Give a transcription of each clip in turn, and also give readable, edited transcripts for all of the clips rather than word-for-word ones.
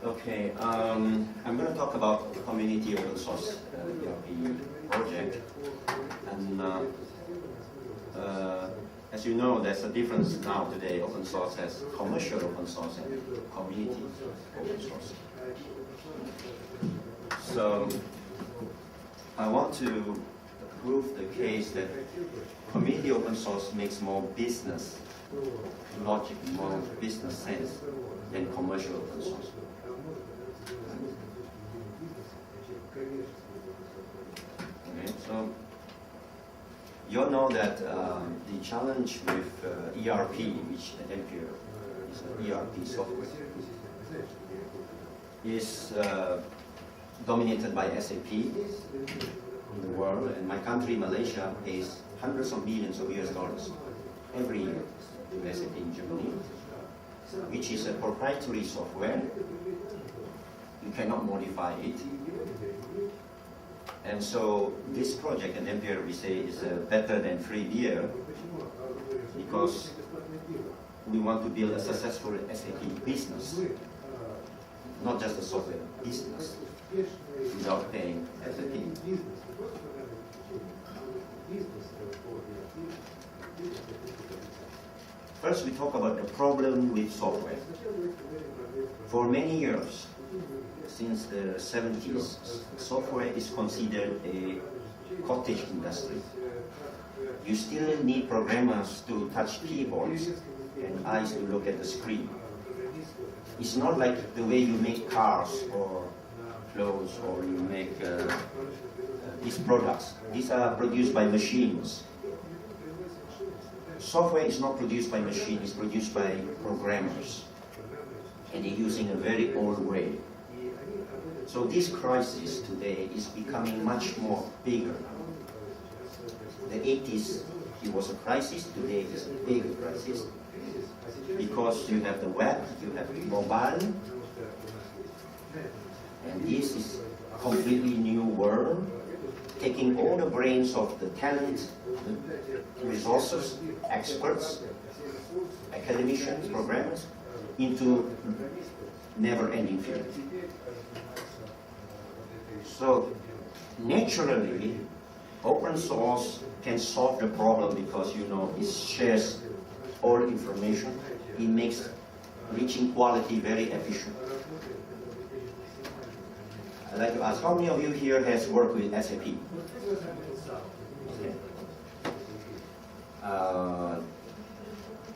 Okay, I'm going to talk about the community open source ERP project. And as you know, there's a difference now today. Open source has commercial open source and community open source. So I want to prove the case that community open source makes more business logic, more business sense than commercial open source. Okay, so you all know that the challenge with ERP, which at Ampere is an ERP software, is dominated by SAP in the world, and my country, Malaysia, pays hundreds of millions of US dollars every year to SAP in Germany, which is a proprietary software. You cannot modify it. And so this project at Ampere, we say, is better than free beer because we want to build a successful SAP business, not just a software business, without paying SAP. First, we talk about the problem with software. For many years, since the 70s, software is considered a cottage industry. You still need programmers to touch keyboards and eyes to look at the screen. It's not like the way you make cars or clothes or you make these products. These are produced by machines. Software is not produced by machines, it's produced by programmers. And they're using a very old way. So this crisis today is becoming much more bigger. The 80s, it was a crisis, today it is a bigger crisis. Because you have the web, you have mobile, and this is a completely new world, taking all the brains of the talent, the resources, experts, academicians, programmers, into never-ending field. So naturally, open source can solve the problem because it shares all information. It makes reaching quality very efficient. I'd like to ask, how many of you here has worked with SAP? Okay.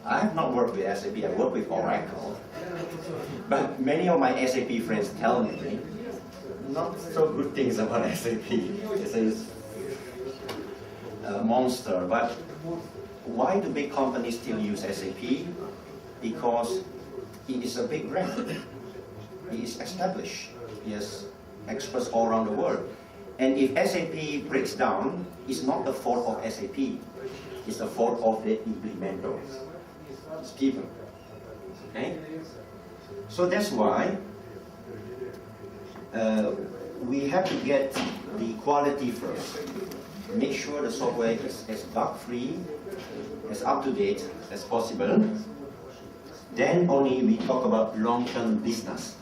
I have not worked with SAP, I work with Oracle. But many of my SAP friends tell me not so good things about SAP. They say it's a monster. But why do big companies still use SAP? Because it is a big brand. It is established. It has experts all around the world. And if SAP breaks down, it's not the fault of SAP. It's the fault of the implementers. It's people. Okay? So that's why we have to get the quality first. Make sure the software is as bug-free, as up-to-date as possible. Then only we talk about long-term business.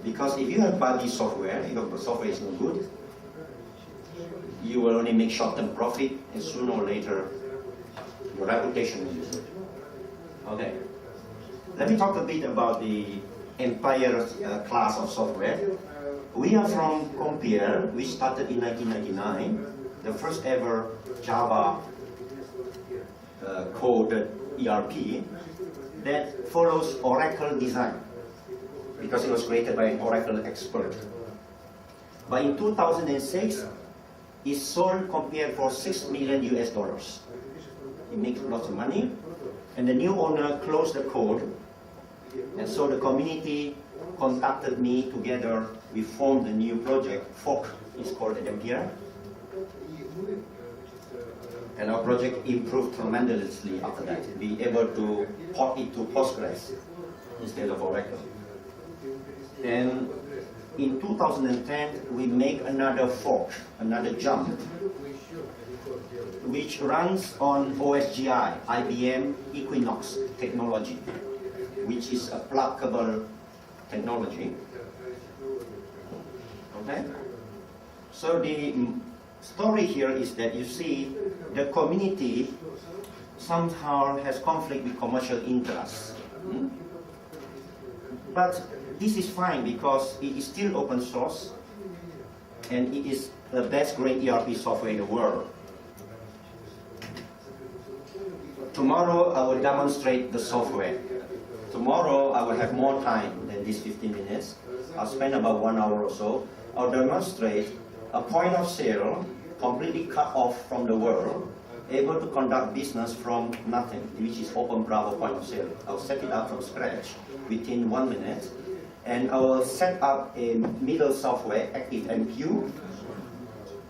Because if you have buggy software, if your software is no good, you will only make short-term profit, and sooner or later, your reputation will be good. Okay. Let me talk a bit about the entire class of software. We are from Compere. We started in 1999, the first ever Java coded ERP that follows Oracle design because it was created by an Oracle expert. But in 2006, it sold Compere for $6 million US. It makes lots of money, and the new owner closed the code. And so the community contacted me together. We formed a new project. Fork is called Ampere. And our project improved tremendously after that. We were able to port it to Postgres instead of Oracle. And in 2010, we make another fork, another jump, which runs on OSGI, IBM Equinox technology, which is a pluggable technology. Okay? So the story here is that you see the community somehow has conflict with commercial interests. But this is fine because it is still open source and it is the best grade ERP software in the world. Tomorrow I will demonstrate the software. Tomorrow I will have more time than these 15 minutes. I'll spend about 1 hour or so. I'll demonstrate a point of sale completely cut off from the world, able to conduct business from nothing, which is Open Bravo point of sale. I'll set it up from scratch within 1 minute, and I will set up a middle software, ActiveMQ,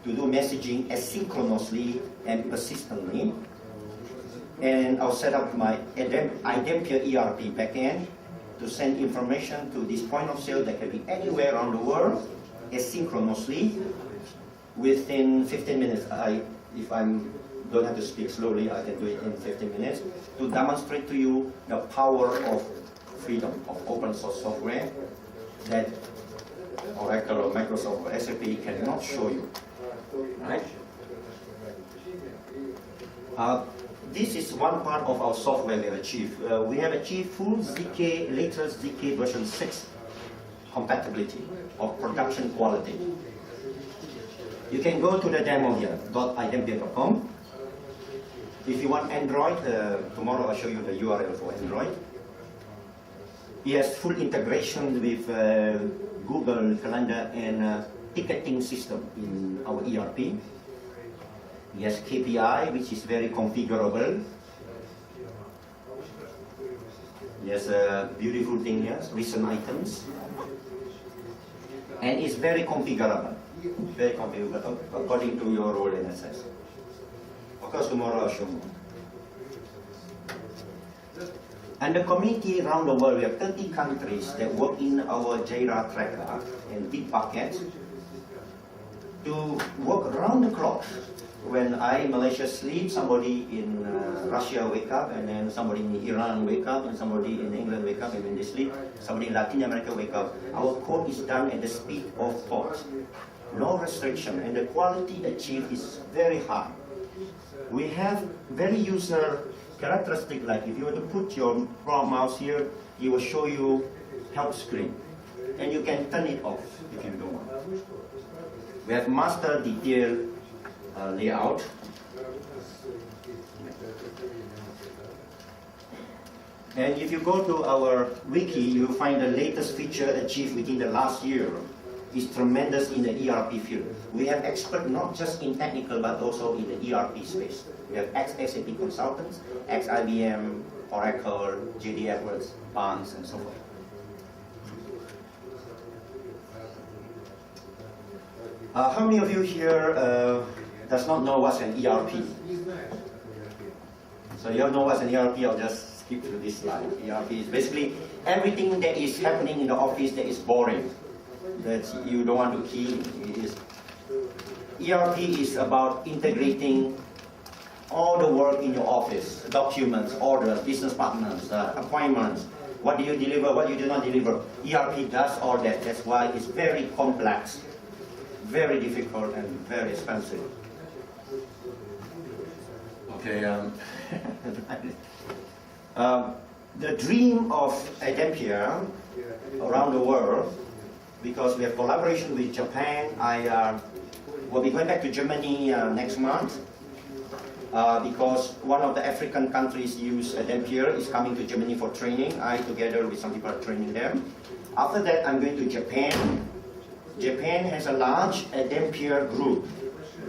to do messaging asynchronously and persistently. And I'll set up my Idempia ERP backend to send information to this point of sale that can be anywhere around the world, asynchronously, within 15 minutes. If I don't have to speak slowly, I can do it in 15 minutes to demonstrate to you the power of freedom of open source software that Oracle or Microsoft or SAP cannot show you. Right? This is one part of our software we have achieved. We have achieved full ZK, latest ZK version 6 compatibility of production quality. You can go to the demo here, .idempia.com. If you want Android, tomorrow I'll show you the URL for Android. It has full integration with Google Calendar and ticketing system in our ERP. It has KPI, which is very configurable. It has a beautiful thing here, recent items. And it's very configurable. Very configurable according to your role and access. Of course, tomorrow I'll show more. And the community around the world, we have 30 countries that work in our Jira tracker and Bitbucket to work around the clock. When I in Malaysia sleep, somebody in Russia wake up, and then somebody in Iran wake up, and somebody in England wake up, and when they sleep, somebody in Latin America wake up. Our code is done at the speed of thought. No restriction, and the quality achieved is very high. We have very user characteristic, like if you were to put your mouse here, it will show you help screen. And you can turn it off if you don't want. We have master detail layout. And if you go to our wiki, you will find the latest feature achieved within the last year is tremendous in the ERP field. We have experts not just in technical but also in the ERP space. We have ex-SAP consultants, ex-IBM, Oracle, JD Edwards, Barnes, and so forth. How many of you here does not know what's an ERP? So you don't know what's an ERP, I'll just skip through this slide. ERP is basically everything that is happening in the office that is boring, that you don't want to key. ERP is about integrating all the work in your office, documents, orders, business partners, appointments, what do you deliver, what you do not deliver. ERP does all that. That's why it's very complex, very difficult, and very expensive. Okay. The dream of Idempia around the world, because we have collaboration with Japan. I will be going back to Germany next month because one of the African countries use Idempia is coming to Germany for training. I, together with some people, are training them. After that, I'm going to Japan. Japan has a large Idempia group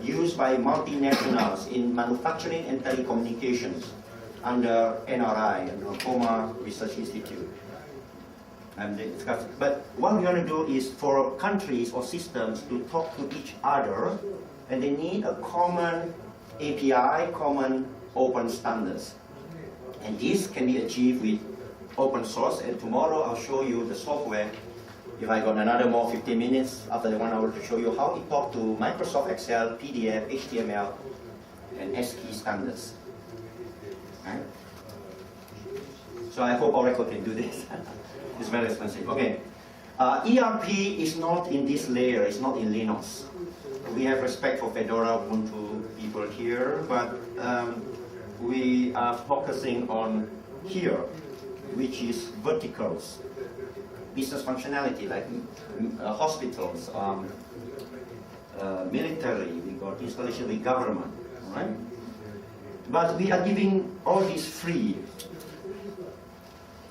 used by multinationals in manufacturing and telecommunications under NRI, Rokoma Research Institute. But what we want to do is for countries or systems to talk to each other, and they need a common API, common open standards. And this can be achieved with open source, and tomorrow I'll show you the software. If I got another more 15 minutes after the 1 hour to show you how it talks to Microsoft Excel, PDF, HTML, and ASCII standards. Right? So I hope Oracle can do this. It's very expensive. Okay. ERP is not in this layer, it's not in Linux. We have respect for Fedora, Ubuntu people here, but we are focusing on here, which is verticals, business functionality like hospitals, military, we got installation with government, right? But we are giving all this free.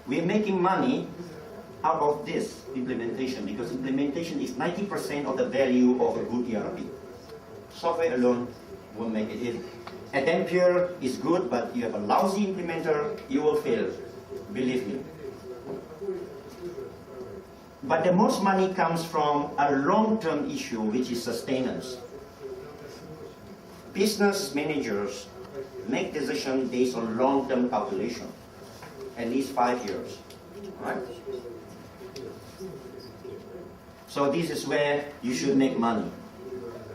We're making money out of this implementation because implementation is 90% of the value of a good ERP. Software alone won't make it. Adempure is good, but you have a lousy implementer, you will fail, believe me. But the most money comes from a long-term issue, which is sustenance. Business managers make decisions based on long-term calculation, at least 5 years, right? So this is where you should make money,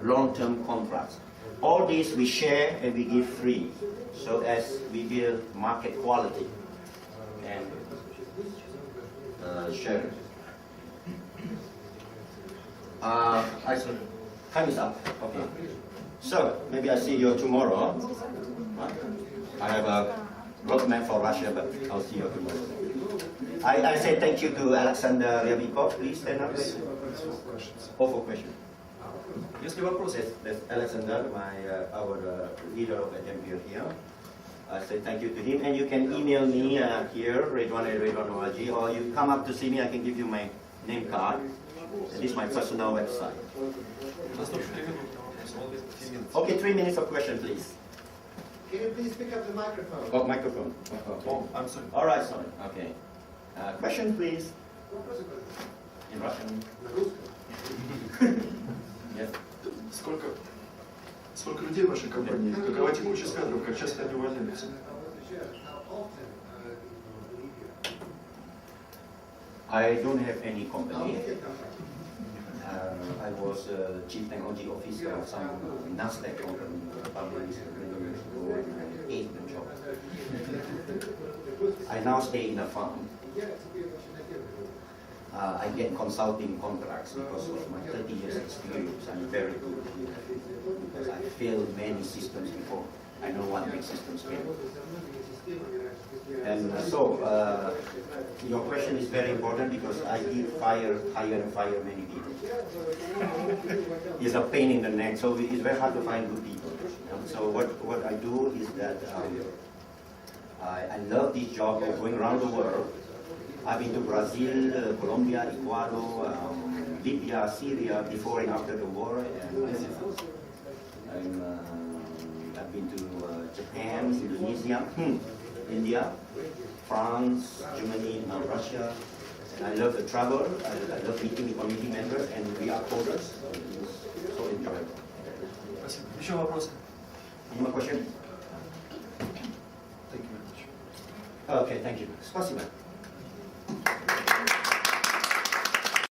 long-term contracts. All this we share and we give free, so as we build market quality and share it. Time is up. Okay. So maybe I see you tomorrow. I have a roadmap for Russia, but I'll see you tomorrow. I say thank you to Alexander Ryabikov. Please stand up. For questions. Если вопросы, that's Alexander, our leader of Adempure here. I say thank you to him, and you can email me here, Reduan@reduan.org, or you come up to see me. I can give you my name card. This is my personal website. Okay, 3 minutes of question, please. Can you please pick up the microphone? Oh, microphone. Okay. Oh, I'm sorry. All right, sorry. Okay. Question, please. In Russian. Yes. Сколько людей в вашей компании? Какова текучесть кадров? Как часто они увольняются? I don't have any company. I was chief technology officer of some NASDAQ company, published many years ago, and I hate the job. I now stay in a farm. I get consulting contracts because of my 30 years experience. I'm very good here because I failed many systems before. I know what makes systems fail. And your question is very important because I did hire and fire many people. It's a pain in the neck, so it's very hard to find good people. So what I do is that I love this job of going around the world. I've been to Brazil, Colombia, Ecuador, Libya, Syria, before and after the war. And I've been to Japan, Indonesia, India, France, Germany, now Russia. And I love the travel. I love meeting the community members, and we are coders. So it's so enjoyable. Спасибо. Еще вопросы? Any more questions? Thank you very much. Okay, thank you. Спасибо.